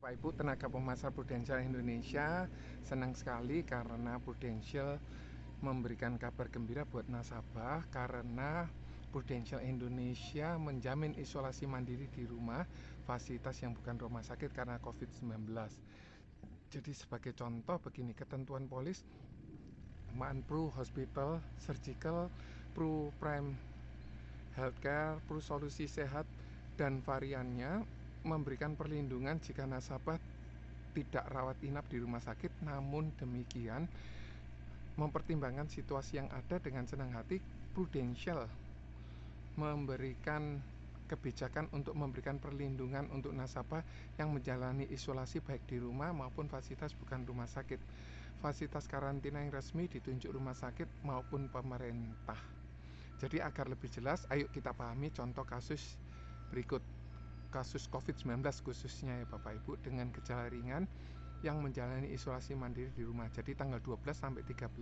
Bapak Ibu tenaga pemasar Prudential Indonesia, senang sekali karena Prudential memberikan kabar gembira buat nasabah karena Prudential Indonesia menjamin isolasi mandiri di rumah, fasilitas yang bukan rumah sakit karena COVID-19. Jadi sebagai contoh begini, ketentuan polis Manpru Hospital, Surgical, Pru Prime Healthcare, Pru Solusi Sehat, dan variannya memberikan perlindungan jika nasabah tidak rawat inap di rumah sakit. Namun demikian, mempertimbangkan situasi yang ada, dengan senang hati Prudential memberikan kebijakan untuk memberikan perlindungan untuk nasabah yang menjalani isolasi baik di rumah maupun fasilitas bukan rumah sakit. Fasilitas karantina yang resmi ditunjuk rumah sakit maupun pemerintah. Jadi agar lebih jelas, ayo kita pahami contoh kasus berikut. Kasus COVID-19 khususnya ya Bapak Ibu, dengan gejala ringan yang menjalani isolasi mandiri di rumah. Jadi tanggal 12 sampai 13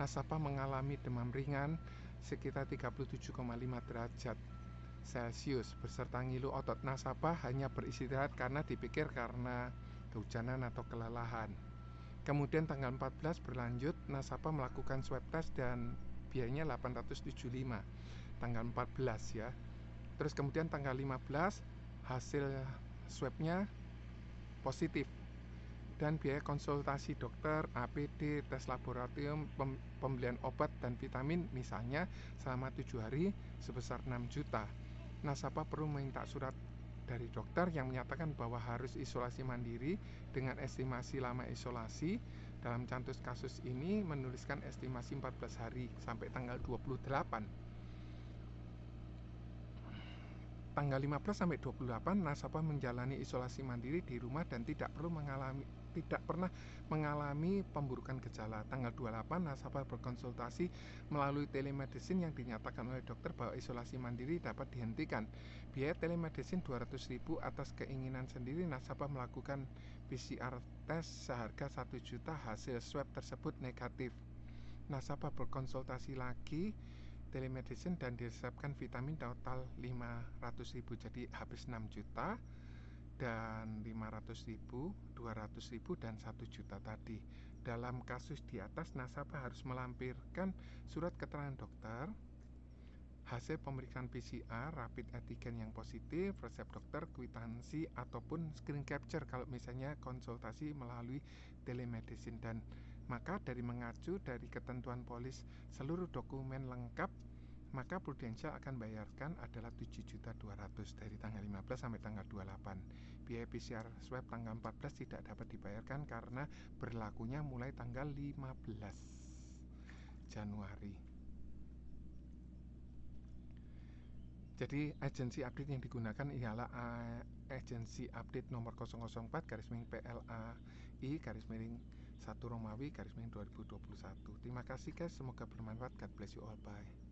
nasabah mengalami demam ringan sekitar 37,5 derajat Celcius beserta ngilu otot. Nasabah hanya beristirahat karena dipikir karena kehujanan atau kelelahan. Kemudian tanggal 14 berlanjut, nasabah melakukan swab test dan biayanya 875 tanggal 14 ya. Terus kemudian tanggal 15 hasil swabnya positif dan biaya konsultasi dokter, APD, tes laboratorium, pembelian obat dan vitamin misalnya selama 7 hari sebesar 6 juta. Nasabah perlu minta surat dari dokter yang menyatakan bahwa harus isolasi mandiri dengan estimasi lama isolasi. Dalam contoh kasus ini menuliskan estimasi 14 hari sampai tanggal 28. Tanggal 15 sampai 28 nasabah menjalani isolasi mandiri di rumah dan tidak pernah mengalami pemburukan gejala. Tanggal 28 nasabah berkonsultasi melalui telemedicine yang dinyatakan oleh dokter bahwa isolasi mandiri dapat dihentikan. Biaya telemedicine 200.000 atas keinginan sendiri. Nasabah melakukan PCR test seharga 1 juta, hasil swab tersebut negatif. Nasabah berkonsultasi lagi telemedicine dan diresepkan vitamin total 500.000, jadi habis 6 juta dan 500.000, 200.000 dan 1 juta tadi. Dalam kasus di atas nasabah harus melampirkan surat keterangan dokter, hasil pemeriksaan PCR, rapid antigen yang positif, resep dokter, kwitansi ataupun screen capture kalau misalnya konsultasi melalui telemedicine. Dan maka dari mengacu dari ketentuan polis seluruh dokumen lengkap, maka Prudential akan bayarkan adalah 7.200.000 dari tanggal 15 sampai tanggal 28. Biaya PCR swab tanggal 14 tidak dapat dibayarkan karena berlakunya mulai tanggal 15 Januari. Jadi agensi update yang digunakan ialah agensi update nomor 004-PLAI-1 Romawi 2021. Terima kasih guys, semoga bermanfaat. God bless you all, bye.